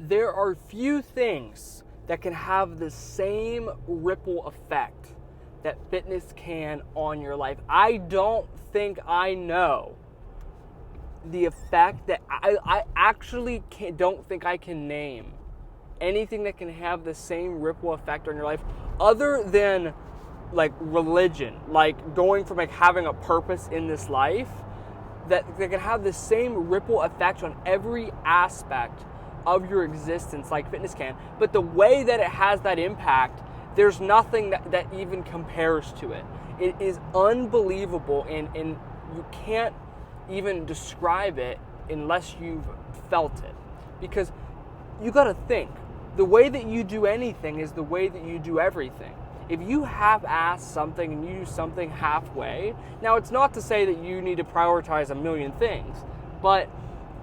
there are few things that can have the same ripple effect that fitness can on your life. I don't think I know the effect that I actually don't think I can name anything that can have the same ripple effect on your life other than like religion, like going from like having a purpose in this life that can have the same ripple effect on every aspect of your existence like fitness can. But the way that it has that impact, there's nothing that even compares to it. It is unbelievable, and you can't even describe it unless you've felt it. Because you got to think, the way that you do anything is the way that you do everything. If you half-ass something and you do something halfway, now it's not to say that you need to prioritize a million things, but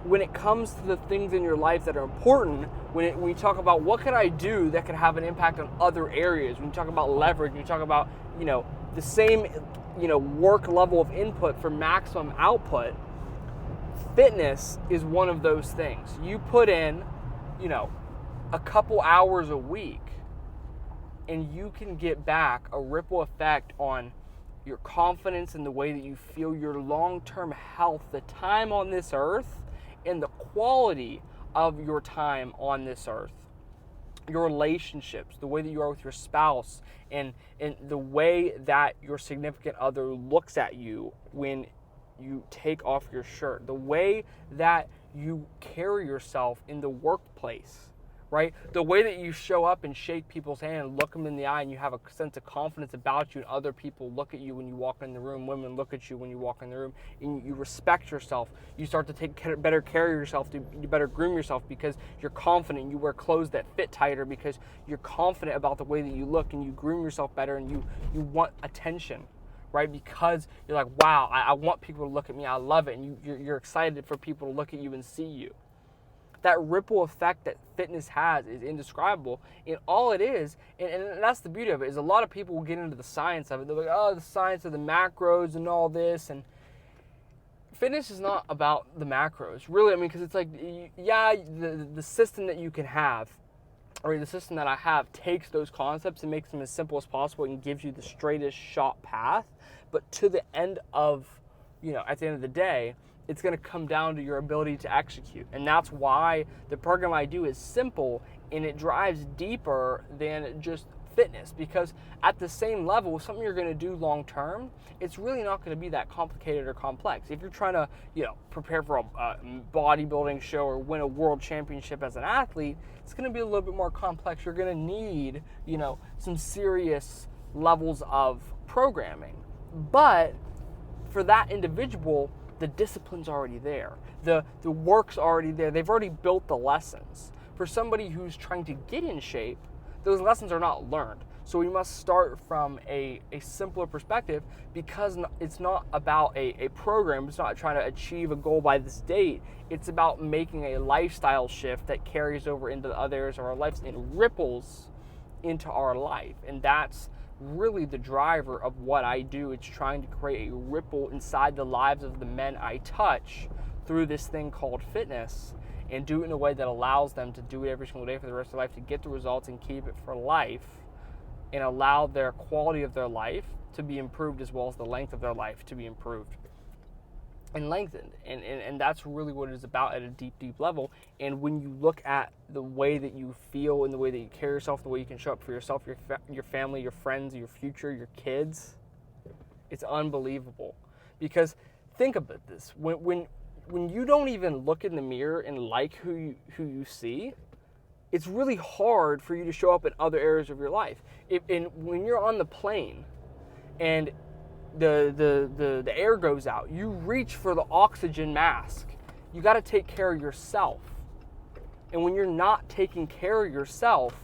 when it comes to the things in your life that are important, when we talk about what can I do that can have an impact on other areas, when you talk about leverage, when you talk about, the same, work level of input for maximum output, fitness is one of those things. You put in, a couple hours a week, and you can get back a ripple effect on your confidence and the way that you feel, your long-term health, the time on this earth, and the quality of your time on this earth. Your relationships, the way that you are with your spouse, and the way that your significant other looks at you when you take off your shirt, the way that you carry yourself in the workplace, right? The way that you show up and shake people's hand and look them in the eye, and you have a sense of confidence about you, and other people look at you when you walk in the room, women look at you when you walk in the room, and you respect yourself. You start to take better care of yourself, you better groom yourself because you're confident. You wear clothes that fit tighter because you're confident about the way that you look, and you groom yourself better, and you want attention, right? Because you're like, wow, I want people to look at me, I love it, and you're excited for people to look at you and see you. That ripple effect that fitness has is indescribable. And all it is, and that's the beauty of it, is a lot of people will get into the science of it. They're like, oh, the science of the macros and all this. And fitness is not about the macros, really. I mean, because it's like, yeah, the system that you can have, or the system that I have, takes those concepts and makes them as simple as possible and gives you the straightest shot path. But to the end of, at the end of the day, it's going to come down to your ability to execute. And that's why the program I do is simple, and it drives deeper than just fitness. Because at the same level, something you're going to do long term, it's really not going to be that complicated or complex. If you're trying to, prepare for a bodybuilding show or win a world championship as an athlete, it's going to be a little bit more complex. You're going to need, some serious levels of programming. But for that individual, the discipline's already there. The work's already there. They've already built the lessons. For somebody who's trying to get in shape, those lessons are not learned. So we must start from a simpler perspective, because it's not about a program. It's not trying to achieve a goal by this date. It's about making a lifestyle shift that carries over into the other areas of our lives and ripples into our life. And that's really the driver of what I do. It's trying to create a ripple inside the lives of the men I touch through this thing called fitness, and do it in a way that allows them to do it every single day for the rest of their life, to get the results and keep it for life, and allow their quality of their life to be improved as well as the length of their life to be improved and lengthened. And that's really what it is about at a deep level. And when you look at the way that you feel and the way that you carry yourself, the way you can show up for yourself, your family, your friends, your future, your kids, it's unbelievable. Because think about this, when you don't even look in the mirror and like who you see, it's really hard for you to show up in other areas of your life. When you're on the plane and the air goes out, you reach for the oxygen mask. You got to take care of yourself. And when you're not taking care of yourself,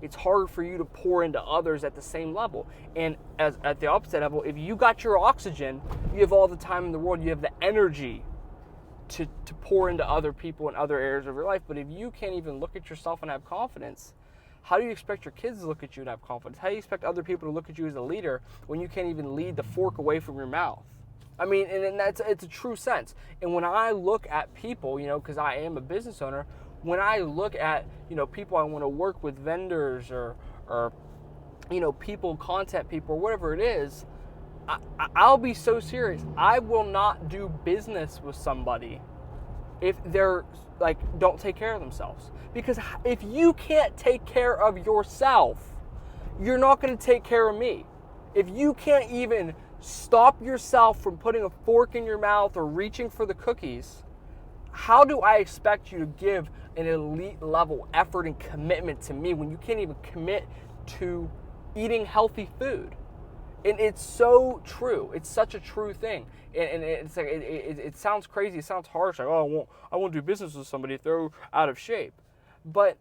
it's hard for you to pour into others at the same level. And at the opposite level, if you got your oxygen, you have all the time in the world, you have the energy to pour into other people in other areas of your life. But if you can't even look at yourself and have confidence, how do you expect your kids to look at you and have confidence? How do you expect other people to look at you as a leader when you can't even lead the fork away from your mouth? I mean, and it's a true sense. And when I look at people, because I am a business owner, when I look at, people I want to work with, vendors or people, content people, or whatever it is, I'll be so serious. I will not do business with somebody if they're don't take care of themselves. Because if you can't take care of yourself, you're not going to take care of me. If you can't even stop yourself from putting a fork in your mouth or reaching for the cookies, how do I expect you to give an elite level effort and commitment to me when you can't even commit to eating healthy food? And it's so true. It's such a true thing. And it's like it sounds crazy. It sounds harsh. Like, oh, I won't do business with somebody if they're out of shape. But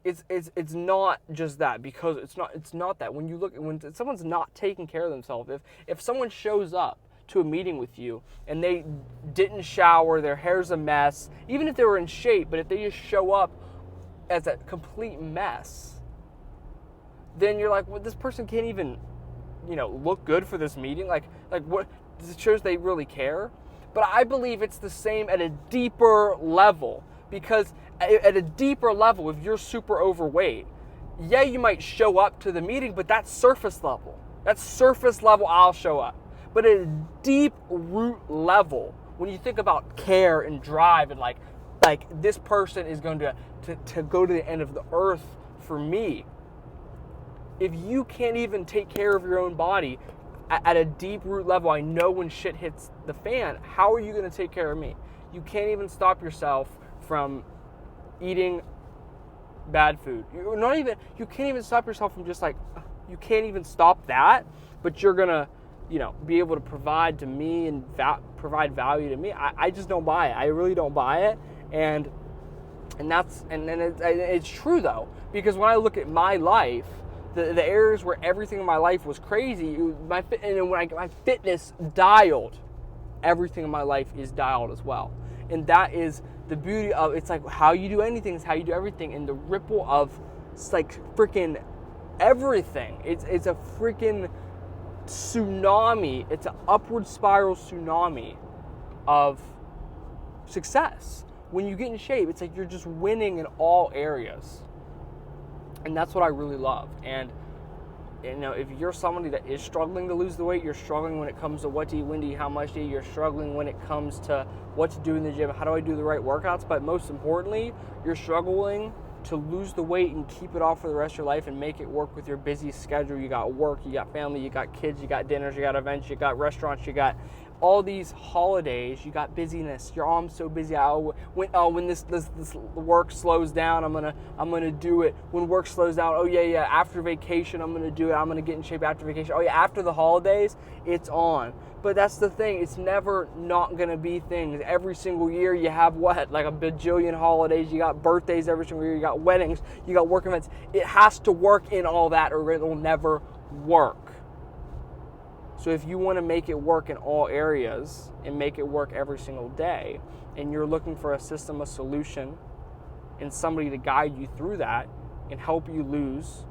it's not just that, because it's not that. When someone's not taking care of themselves, if someone shows up to a meeting with you and they didn't shower, their hair's a mess, even if they were in shape, but if they just show up as a complete mess, then you're like, well, this person can't even look good for this meeting. Like what? It shows they really care. But I believe it's the same at a deeper level, because at a deeper level, if you're super overweight, yeah, you might show up to the meeting, but that's surface level. That's surface level. I'll show up. But at a deep root level, when you think about care and drive and like this person is going to go to the end of the earth for me. If you can't even take care of your own body at a deep root level, I know when shit hits the fan, how are you going to take care of me? You can't even stop yourself from eating bad food. You can't even stop yourself from you can't even stop that, but you're going to, be able to provide to me and provide value to me. I just don't buy it. I really don't buy it. And it's true though, because when I look at my life, the areas where everything in my life was crazy, my fitness dialed, everything in my life is dialed as well. And that is the beauty of, it's like how you do anything is how you do everything. And the ripple of freaking everything. It's a freaking tsunami. It's an upward spiral tsunami of success. When you get in shape, it's like you're just winning in all areas. And that's what I really love. And if you're somebody that is struggling to lose the weight, you're struggling when it comes to what to eat, when to eat, how much to eat, you're struggling when it comes to what to do in the gym, how do I do the right workouts, but most importantly, you're struggling to lose the weight and keep it off for the rest of your life and make it work with your busy schedule. You got work, you got family, you got kids, you got dinners, you got events, you got restaurants, you got all these holidays, you got busyness. I'm so busy. When this work slows down, I'm gonna do it. When work slows down, after vacation, I'm gonna do it. I'm gonna get in shape after vacation. After the holidays, it's on. But that's the thing. It's never not gonna be things. Every single year, you have like a bajillion holidays. You got birthdays every single year. You got weddings. You got work events. It has to work in all that, or it will never work. So if you want to make it work in all areas and make it work every single day, and you're looking for a system, a solution, and somebody to guide you through that and help you lose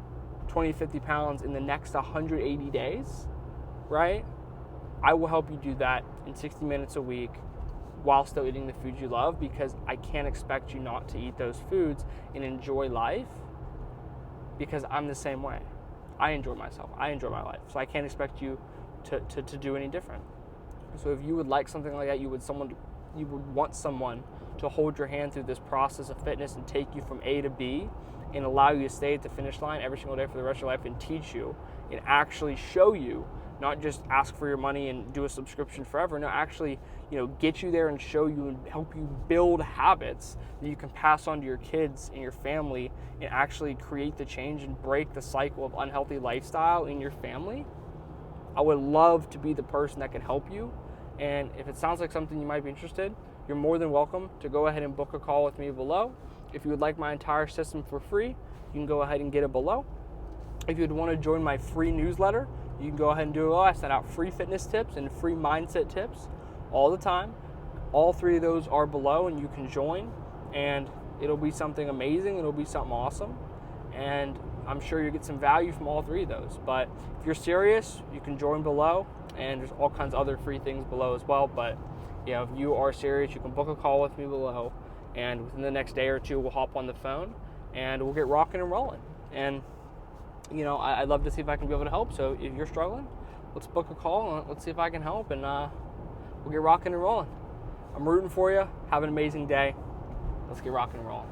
20, 50 pounds in the next 180 days, right? I will help you do that in 60 minutes a week while still eating the foods you love, because I can't expect you not to eat those foods and enjoy life, because I'm the same way. I enjoy myself. I enjoy my life. So I can't expect you to do any different. So if you would like something like that, you would want someone to hold your hand through this process of fitness and take you from A to B and allow you to stay at the finish line every single day for the rest of your life and teach you and actually show you, not just ask for your money and do a subscription forever. No, actually, get you there and show you and help you build habits that you can pass on to your kids and your family and actually create the change and break the cycle of unhealthy lifestyle in your family. I would love to be the person that can help you. And if it sounds like something you might be interested, you're more than welcome to go ahead and book a call with me below. If you would like my entire system for free, you can go ahead and get it below. If you'd want to join my free newsletter, you can go ahead and do it below. I send out free fitness tips and free mindset tips all the time. All three of those are below, and you can join, and it'll be something amazing. It'll be something awesome. And I'm sure you'll get some value from all three of those. But if you're serious, you can join below, and there's all kinds of other free things below as well. But if you are serious, you can book a call with me below, And within the next day or two, we'll hop on the phone and we'll get rocking and rolling. And, I'd love to see if I can be able to help. So if you're struggling, let's book a call and let's see if I can help, and we'll get rocking and rolling. I'm rooting for you. Have an amazing day. Let's get rocking and rolling.